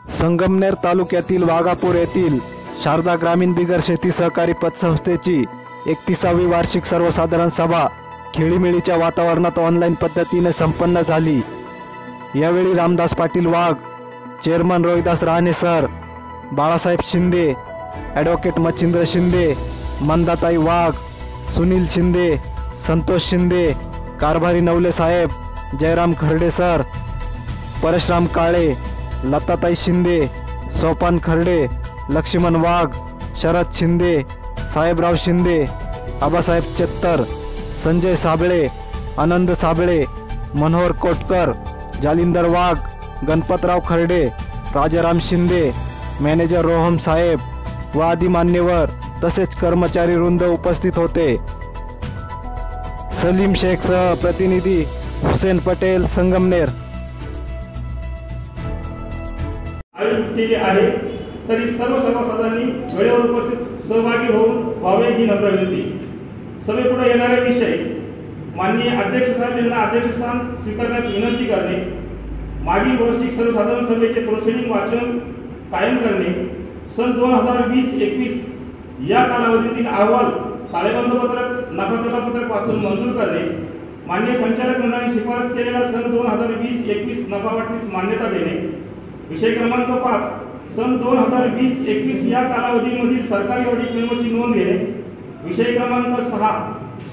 संगमनेर तालुक्यातील वाघापूर येथील शारदा ग्रामीण बिगर शेती सहकारी पतसंस्थेची 31वी वार्षिक सर्वसाधारण सभा खेळीमेळीच्या वातावरणात ऑनलाईन पद्धतीने संपन्न झाली। यावेळी Ramdas Patil Wagh, chairman Rohidas Rane sir, Balasaheb Shinde, advocate Machhindra Shinde, Mandatai Wagh, Sunil Shinde, Santosh Shinde, Karbhari Navale saheb, Jayram Kharde sir, Parshuram Kale, Latatai Shinde, Sopan Kharde, Laxman Wagh, Sharad Shinde, Sahebrao Shinde, Abasaheb Chattar, Sanjay Sable, Anand Sable, Manohar Kotkar, Jalinder Wagh, Ganpatrao Kharde, Rajaram Shinde, manager Roham saheb व आदी मान्यवर तसेच कर्मचारी वृंद उपस्थित होते। सलीम शेख सह प्रतिनिधी हुसेन पटेल, संगमनेर। आयोजित केले आहे तरी सर्व सभासदांनी वेळेवर उपस्थित सहभागी होऊन व्हावे ही नम्र विनंती। सभेपुढे येणारे विषय माननीय अध्यक्ष साहेब यांना अध्यक्षस्थान स्वीकारण्यास विनंती करणे, मागील वार्षिक सर्वसाधारण सभेचे प्रोसिडिंग वाचन कायम करणे, सन 2020-21 या कालावधीतील अहवाल ताळेबंद पत्रक नफा पत्रक वाचून मंजूर करणे, माननीय संचालक मंडळाने शिफारस केलेला सन 2020-21 नफा वाटणीस मान्यता देणे। विषय क्रमांक 5 सन 2020-21 या कालावधीमधील सरकारी ऑडिट मेमोची नोंद घेणे। विषय क्रमांक 6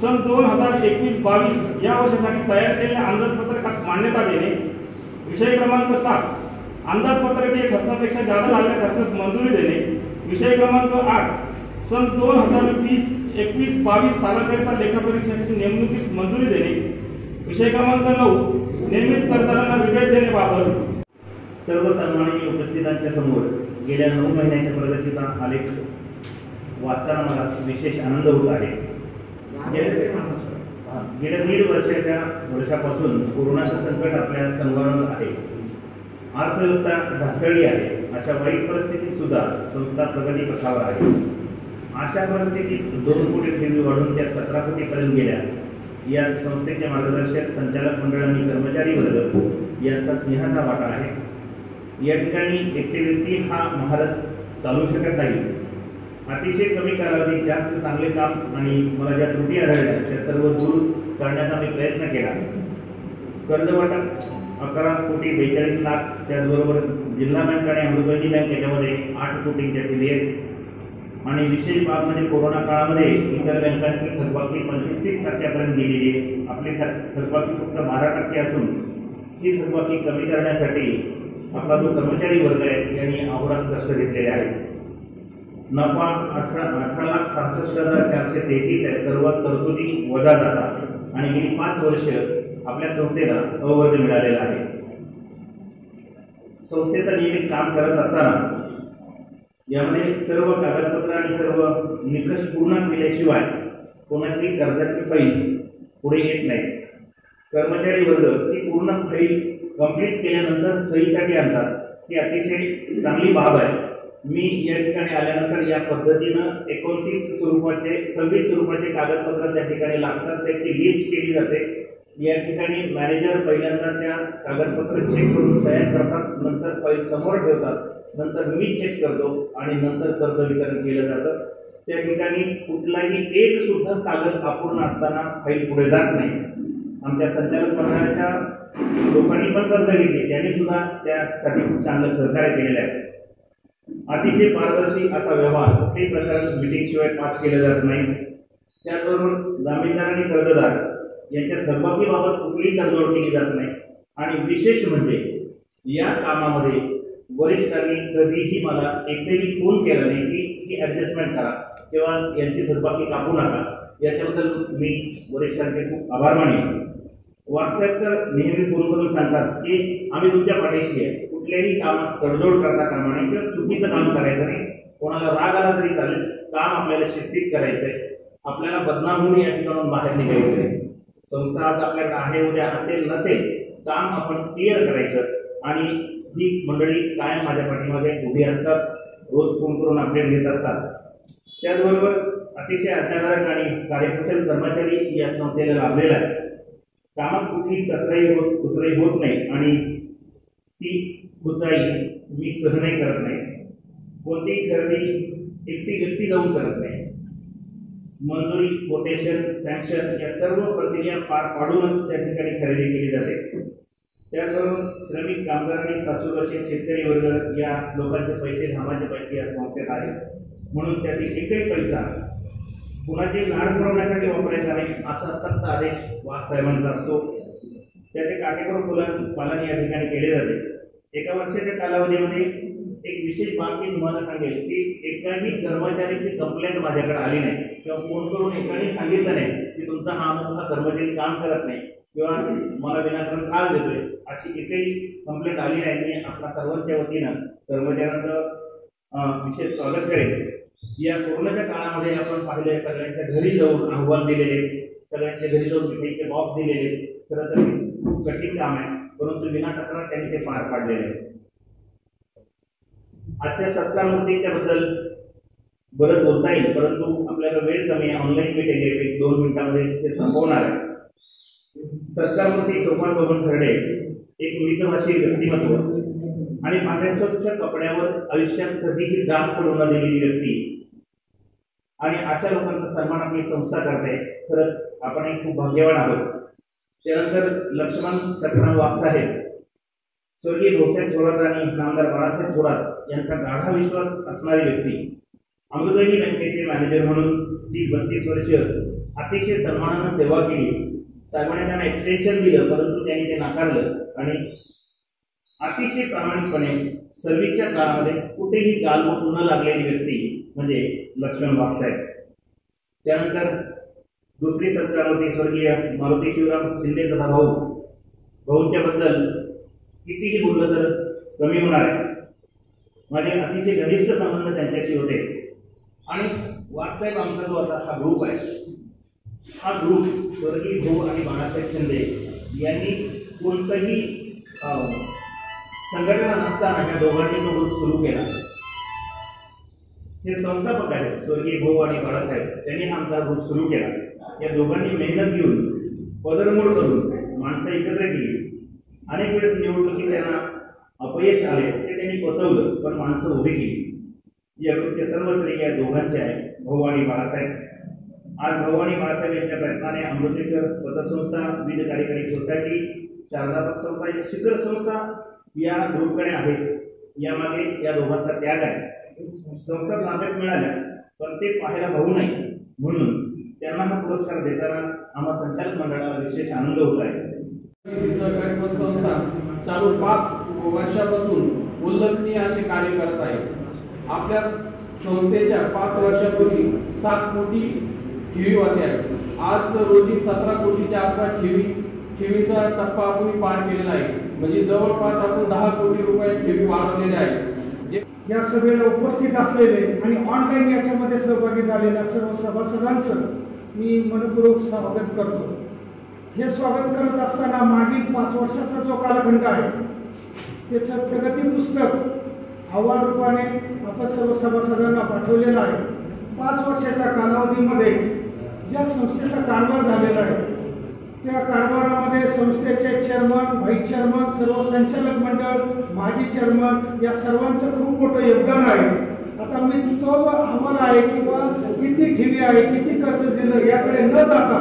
सन 2021-22 या वर्षासाठी तयार केलेल्या अंदाजपत्रकास मान्यता देणे। विषय क्रमांक 7 अंदाजपत्रक हे खर्चापेक्षा जास्त झालेल्या खर्चास मंजुरी देणे। विषय क्रमांक 8 सन 2020-21-22 सालाकरिता लेखापरीक्षकाची नेमणुकीस मंजुरी देणे। विषय क्रमांक 9 नियमित करदारांना विवेक देण्याबाबत सर्व सन्माननीय उपस्थितांच्या समोर गेल्या 9 महिन्यांच्या प्रगतीचा आलेख वाचताना मला विशेष आनंद होत आहे। गेल्या 1.5 वर्षापासून कोरोनाचं संकट आपल्या समोर आहे, अर्थव्यवस्था ढासळली आहे। अशा वाईट परिस्थितीत सुद्धा संस्था प्रगती पथावर आहे। अशा परिस्थितीत 2 कोटी ठेवी वाढून त्या 17 कोटीपर्यंत गेल्या। या संस्थेचे मार्गदर्शक, संचालक मंडळ आणि कर्मचारी वर्ग यांचा स्नेहाचा वाटा आहे। या ठिकाणी एकटी व्यक्ती हा महारथ चालू शकत नाही। अतिशय कमी कालावधीत जास्त चांगले काम आणि मला ज्या त्रुटी आढळल्या त्या सर्व दूर करण्याचा मी प्रयत्न केला। कर्ज वाटप 11 कोटी 42 लाख, त्याचबरोबर जिल्हा बँक आणि अमृतवाहिनी बँक याच्यामध्ये 8 कोटींच्या ठेवी आहेत। आणि विशेष बाब म्हणजे कोरोना काळामध्ये इतर बँकांची थकबाकी 25-30% गेलेली आहे। आपली थकबाकी फक्त 12% असून ही थकबाकी कमी करण्यासाठी आपला जो कर्मचारी वर्ग आहे यांनी अहोरात्र कष्ट घेतलेले आहेत। नफा 18,66,433 आहे। सर्व तरतुदी वजा जातात आणि गेली 5 वर्ष आपल्या संस्थेला अवर्ग मिळालेला आहे। संस्थेचं नियमित काम करत असताना यामध्ये सर्व कागदपत्र आणि सर्व निकष पूर्ण केल्याशिवाय कोणाची कर्जाची फाईल पुढे येत नाही। कर्मचारी वर्ग ती पूर्ण फाईल कंप्लीट केल्यानंतर सहीसाठी आणतात, ही अतिशय चांगली बाब आहे। मी या ठिकाणी आल्यानंतर या पद्धतीनं 29 स्वरूपाचे 26 स्वरूपाचे कागदपत्र त्या ठिकाणी लागतात, त्याची लिस्ट केली जाते। या ठिकाणी मॅनेजर पहिल्यांदा त्या कागदपत्र चेक करून सह्या करतात, नंतर फाईल समोर ठेवतात, नंतर मी चेक करतो आणि नंतर कर्ज वितरण केलं जातं। त्या ठिकाणी कुठलाही एक सुद्धा कागद अपूर्ण असताना फाईल पुढे जात नाही। आमच्या संचालक मंडळाच्या लोकांनी पण कर्ज घेतले, त्यांनी सुद्धा त्यासाठी खूप चांगलं सहकार्य केलेलं आहे। अतिशय पारदर्शी असा व्यवहार, कुठल्याही प्रकारे मीटिंग शिवाय पास केले जात नाही। त्याचबरोबर जामीनदार आणि कर्जदार यांच्या थकबाकीबाबत कुठलीही तडजोड केली जात नाही। आणि विशेष म्हणजे या कामामध्ये वरिष्ठांनी कधीही मला एकही फोन केला नाही की ही ॲडजस्टमेंट करा किंवा यांची थकबाकी कापू नका। याच्याबद्दल मी वरिष्ठांचे खूप आभार मानेन। व्हॉट्सॲप तर नेहमी फोन करून सांगतात की आम्ही तुमच्या पाठीशी आहे, कुठल्याही कामात तडजोड करता कामा नये किंवा चुकीचं काम करायचं नाही। कोणाला राग आला तरी चालेल, काम आपल्याला शिस्तीत करायचंय, आपल्याला बदनाम होऊन या ठिकाणून बाहेर निघायचंय। संस्था आज आपल्याकडे आहे, उद्या असेल नसेल, काम आपण क्लिअर करायचं। आणि ही मंडळी कायम माझ्या पाठीमागे उभी असतात, रोज फोन करून अपडेट घेत असतात। त्याचबरोबर अतिशय आज्ञाधारक आणि कार्यकुशल कर्मचारी या संस्थेला लाभलेला आहे। कामात कुठली कुचराई होत नाही आणि ती कुचराई मी सहनही करत नाही. कोणतीही खरेदी एकटी व्यक्ती जाऊन करत नाही. मंजुरी, कोटेशन, सँक्शन या सर्व प्रक्रिया पार पाडूनच त्या ठिकाणी खरेदी केली जाते. त्याकरून श्रमिक, कामगार आणि सासूरक्षित शेतकरी वर्ग या लोकांचे पैसे, धामाचे पैसे या संस्थेत आहेत. म्हणून त्यातील एकही पैसा कुणाची लाड पुरवण्यासाठी वापरायचा नाही असा सक्त आदेश वाघ साहेबांचा असतो. त्याचे काटेकोर पालन या ठिकाणी केले जाते. एका वर्षाच्या कालावधीमध्ये एक विशेष बाब मी तुम्हाला सांगेल की एकाही कर्मचाऱ्याची कंप्लेंट माझ्याकडे आली नाही किंवा फोन करून एकाने सांगितलं नाही की तुमचा हा कर्मचारी काम करत नाही किंवा मला विनाकारण त्रास देतोय, अशी एकही कंप्लेंट आली नाही. मी आपल्या सर्वांच्या वतीनं कर्मचाऱ्यांचं विशेष स्वागत करेन. या कोरोनाच्या काळामध्ये आपण पाहिले सगळ्यांच्या घरी जाऊन अहवाल दिलेले, सगळ्यांच्या घरी जाऊन मिटिंगचे बॉक्स दिलेले. खरं तर कठीण काम आहे, परंतु विना तक्रार त्यांनी ते पार पाडलेले आहे. आजच्या सत्कार मूर्तीच्या बद्दल बरंच बोलता येईल, परंतु आपल्याला वेळ कमी आहे. ऑनलाईन मीटिंग आहे, 2 मिनिटांमध्ये ते संपवणार आहे. सत्कार मूर्ती सोपान बबन खर्डे एक मितभाषी व्यक्तिमत्व आणि महाराष्ट्राच्या कपड्यावर आयुष्यात कधीही डाग पडू न दिलेली व्यक्ती आणि अशा लोकांचा सन्मान आपली संस्था करते. खरंच आपण एक खूप भाग्यवान आहोत. त्यानंतर लक्ष्मण सखाराम वाघ साहेब, स्वर्गीय भाऊसाहेब थोरात आणि नामदार बाळासाहेब थोरात यांचा गाढा विश्वास असणारी व्यक्ती. अमृतवाहिनी बँकेचे मॅनेजर म्हणून 30-32 वर्ष अतिशय सन्मानानं सेवा केली. साहेबांनी त्यांना एक्सटेन्शन दिलं, परंतु त्यांनी ते नाकारलं आणि अतिशय प्रामाणिकपणे सर्व्हिसच्या काळामध्ये कुठेही गालबोट न लागलेली व्यक्ती म्हणजे लक्ष्मण वाघ साहेब. त्यानंतर दुसरी सत्कार होती स्वर्गीय मारुती शिवराम शिंदे तथा भाऊंच्या बद्दल कितीही बोललं तर कमी होणार आहे. माझे अतिशय घनिष्ठ संबंध त्यांच्याशी होते आणि वाघसाहेब आमचा जो आता हा ग्रुप आहे, हा ग्रुप स्वर्गीय भाऊ आणि बाळासाहेब शिंदे यांनी कोणतंही संघटना नसताना या दोघांनी तो ग्रुप सुरू केला. हे संस्थापक आहेत स्वर्गीय भाऊ आणि बाळासाहेब, त्यांनी हा आमचा ग्रुप सुरू केला. या दोघांनी मेहनत घेऊन पदरमोड करून माणसं एकत्र केली. अनेक वेळेस निवडणुकीत त्यांना अपयश आले, ते त्यांनी पचवलं, पण माणसं उभी केली. या ग्रुपचे सर्व श्रेय या दोघांचे आहे, भाऊ आणि बाळासाहेब. आज भाऊ आणि बाळासाहेब यांच्या प्रयत्नाने अमृतेश्वर पतसंस्था, विविध कार्यकारी सोसायटी, शारदा पतसंस्था, शिखर संस्था या ग्रुपकडे आहेत. यामागे या दोघांचा त्याग आहे. संस्था लाभेत मिळाल्या, पण ते पाहायला भाऊ नाही, म्हणून त्यांना हा पुरस्कार देताना आम्हा संचालक मंडळाला विशेष आनंद होत आहे. सहकारी पतसंस्था चालू 5 वर्षापासून उल्लेखनीय असे कार्य करत आहे. आपल्या संस्थेच्या 5 वर्षापूर्वी 7 कोटी ठेवी होत्या. आज रोजी 17 कोटीच्या आसपास ठेवीचा टप्पा आपण पार केलेला आहे. म्हणजे जवळपास आपण 10 कोटी रुपये ठेवी वाढवलेल्या आहेत. या सभेला उपस्थित असलेले आणि ऑनलाईन याच्यामध्ये सहभागी झालेल्या सर्व सभासदांचं मी मनपूर्वक स्वागत करतो. हे स्वागत करत असताना मागील 5 वर्षाचा जो कालखंड आहे त्याचं प्रगती पुस्तक अहवाल रूपाने आपण सर्व सभासदांना पाठवलेलं आहे. 5 वर्षाच्या कालावधीमध्ये ज्या संस्थेचा कारभार झालेला आहे त्या कारभारामध्ये संस्थेचे चेअरमन, व्हाईस चेअरमन, सर्व संचालक मंडळ, माजी चेअरमन या सर्वांचं खूप मोठं योगदान आहे. आता मी तो अहवाल आहे किंवा किती ठेवी आहे, किती कर्ज दिलं याकडे न जाता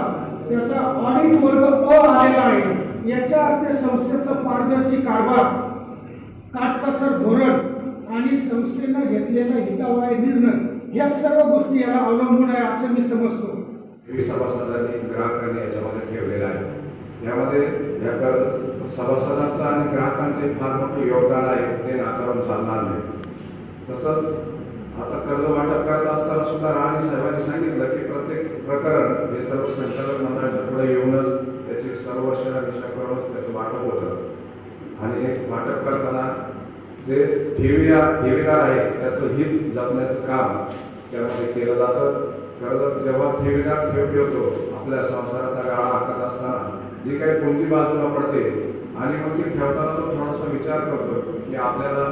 त्याचा ऑडिट वर्ग अ आलेला आहे. याच्या अर्थ संस्थेचं पारदर्शी कारभार, काटकसर धोरण आणि संस्थेनं घेतलेला हितावह निर्णय या सर्व गोष्टी याला अवलंबून आहे असं मी समजतो. सभासदांनी, ग्राहकांनी याच्यामध्ये ठेवलेलं आहे. यामध्ये सभासदांचं आणि ग्राहकांचे फार मोठं योगदान आहे, ते नाकारून चालणार नाही. तसंच आता कर्ज वाटप करत असताना सुद्धा राणी साहेबांनी सांगितलं की प्रत्येक प्रकरण हे सर्व संचालक मंडळाच्या पुढे येऊनच त्याची सर्व निशा करूनच त्याचं वाटप होतं. आणि हे वाटप करताना जे ठेवीदार आहे त्याचं हित जपण्याचं काम त्यामध्ये केलं जातं. कर्ज जेव्हा ठेवीदार ठेवतो, आपल्या संसाराचा गाळा हाकत असताना जी काही कोणती बाजूला पडते आणि मग ती ठेवताना तो थोडासा विचार करतो की आपल्याला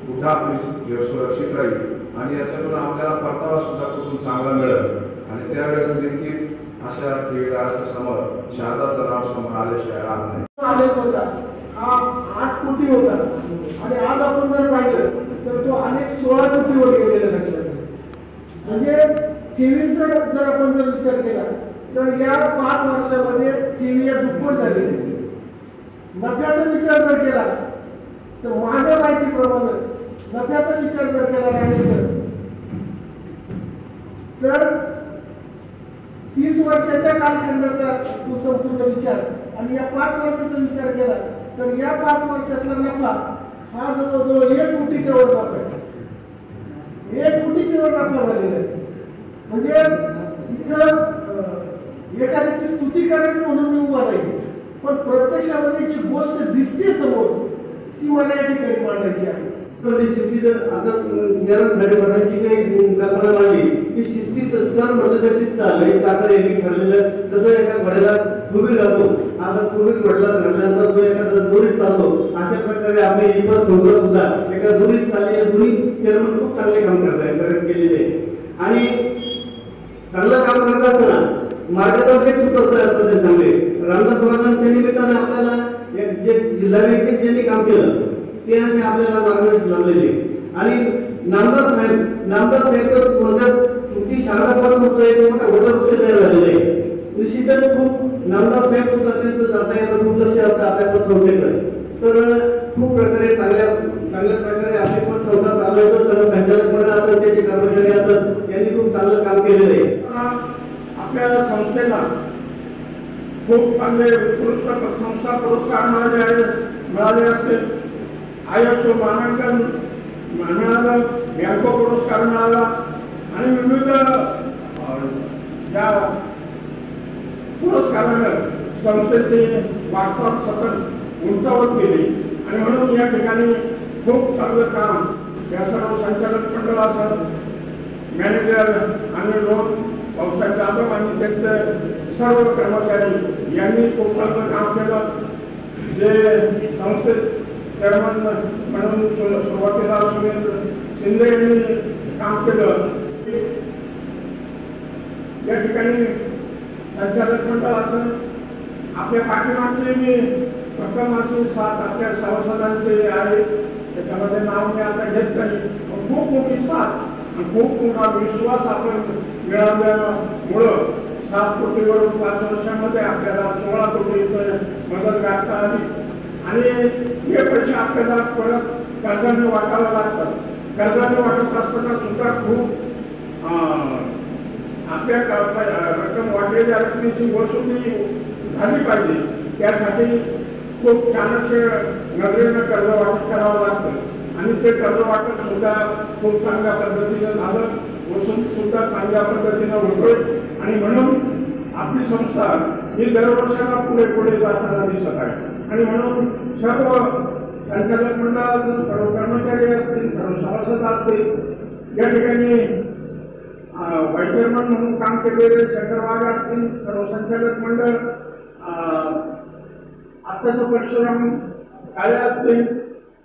कुठं आपली सुरक्षित राहील आणि याच्यातून आपल्याला परतावा सुद्धा कुठून चांगला मिळेल. आणि त्यावेळेस नक्कीच अशा ठेवीदाराच्या समोर शारदाचं नाव समोर आल्याशिवाय राहत नाही. हा 8 कोटी होता आणि आज आपण जर पाहिलं दुप्पटीवर गेलेलं लक्षात येईल. म्हणजे ठेवीचा जर आपण जर विचार केला तर या 5 वर्षामध्ये ठेवी या दुप्पट झालेली. नफ्याचा विचार जर केला तर माझ्या माहितीप्रमाणे नफ्याचा विचार जर केला राणेसर तर 30 वर्षाच्या कालखंडाचा तो संपूर्ण विचार आणि या 5 वर्षाचा विचार केला तर या 5 वर्षातला नफा हा जवळजवळ 1 कोटीच्या वर नफा आहे. 1 कोटीच्या वर नफा झालेला आहे. म्हणजे इथं एखाद्याची स्तुती करायची म्हणून मी उभा नाही, पण प्रत्यक्षामध्ये जी गोष्ट दिसते समोर ती मला या ठिकाणी मांडायची आहे. तर शिस्तीत आता घडवण्याची काही कल्पना मांडली की शिस्तीत सर म्हटलं तर शिस्त आलं आता यांनी ठरलेलं तसं एका घोड्याला फुगीर जातो. आता फुगीर घडल्यानंतर तो एका दोरीत चालतो. अशा प्रकारे आपली इतर संस्था सुद्धा एका दोरीत चाललेल्या दोन्ही चेअरमन खूप चांगले काम केलेले आणि चांगलं काम करत असताना मार्गदर्शक सुद्धा चांगले रामदास स्वामींच्या निमित्ताने आपल्याला जे जिल्हा बँकेत ज्यांनी काम केलं ते असे आपल्याला मार्गदर्शक लाभलेले आणि नामदार साहेब तर म्हणतात तुमची शारदा पतसंस्था एक मोठा वटवृक्ष तयार झालेला आहे. निश्चितच खूप नामदार साहेब सुद्धा त्यांचं जाता येतं खूप लक्ष असतं आपल्या पतसंस्थेकडे. तर खूप प्रकारे चांगल्या प्रकारे आपली पतसंस्था चालवतो. सर्व संचालक मंडळ असतात त्याचे कर्मचारी असतात यांनी खूप चांगलं काम केलेलं आहे. आपल्या संस्थेला खूप चांगले उत्कृष्ट संस्था पुरस्कार मिळाले असते. आयएसओ मानांकन मिळालं, बँको पुरस्कार मिळाला आणि विविध या पुरस्कारानं संस्थेची वाटचाल सतत उंचावत गेली आणि म्हणून या ठिकाणी खूप चांगलं काम या सर्व संचालक मंडळ असं मॅनेजर आणि लोन पावसाळ्यात जाधव आणि त्यांचे सर्व कर्मचारी यांनी खूप चांगलं काम केलं. जे संस्थेत चेअरमन म्हणून सुरुवातीला सुनील शिंदे यांनी काम केलं. या ठिकाणी संचालक मंडळ असं आपल्या पाठीमागचे मी रक्कम अशी 7 आपल्या सभासदांचे आहे. त्याच्यामध्ये नाव मी आता घेत नाही. खूप मोठी साथ आणि खूप मोठा विश्वास आपण मिळवल्यामुळं 7 कोटीवरून 5 वर्षामध्ये आपल्याला 16 कोटीचं मदत गाठता आली आणि हे पैसे आपल्याला परत कर्जाने वाटावं लागतात. कर्जाने वाटत असताना सुद्धा खूप आपल्या रक्कम वाटलेल्या रकमेची वसुली झाली पाहिजे. त्यासाठी खूप छानच नजरेनं कर्ज वाटप करावं लागतं आणि ते कर्ज वाटप सुद्धा खूप चांगल्या पद्धतीनं झालं. वसूल सुद्धा चांगल्या पद्धतीनं होतोय आणि म्हणून आपली संस्था ही दरवर्षाला पुढे जाताना दिसत आहे. आणि म्हणून सर्व संचालक मंडळ असेल, सर्व कर्मचारी असतील, सर्व सभासद असतील, या ठिकाणी व्हाईस चेअरमन म्हणून काम केलेले चंद्रवाग असतील, सर्व संचालक मंडळ, आत्ताचं परशुराम काळे असतील,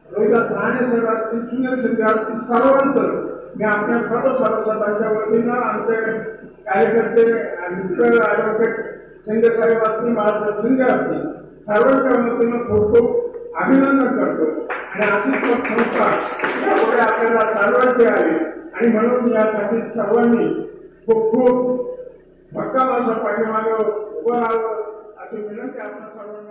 रोहिदास राणे सर असतील, सुनील शिंदे असतील, सर्वांचं मी आपल्या सर्व सभासदांच्या वतीनं आमचे कार्यकर्ते मित्र ॲडव्होकेट शिंदे साहेब असतील, बाळासाहेब शिंदे असतील, सर्वांच्या वतीनं खूप खूप अभिनंदन करतो. आणि अशीच संस्था यापुढे आपल्याला चालवायची आहे आणि म्हणून यासाठी सर्वांनी खूप खूप भक्कम असं पाठीमागे उभं राहावं अशी विनंती आपण सर्वांना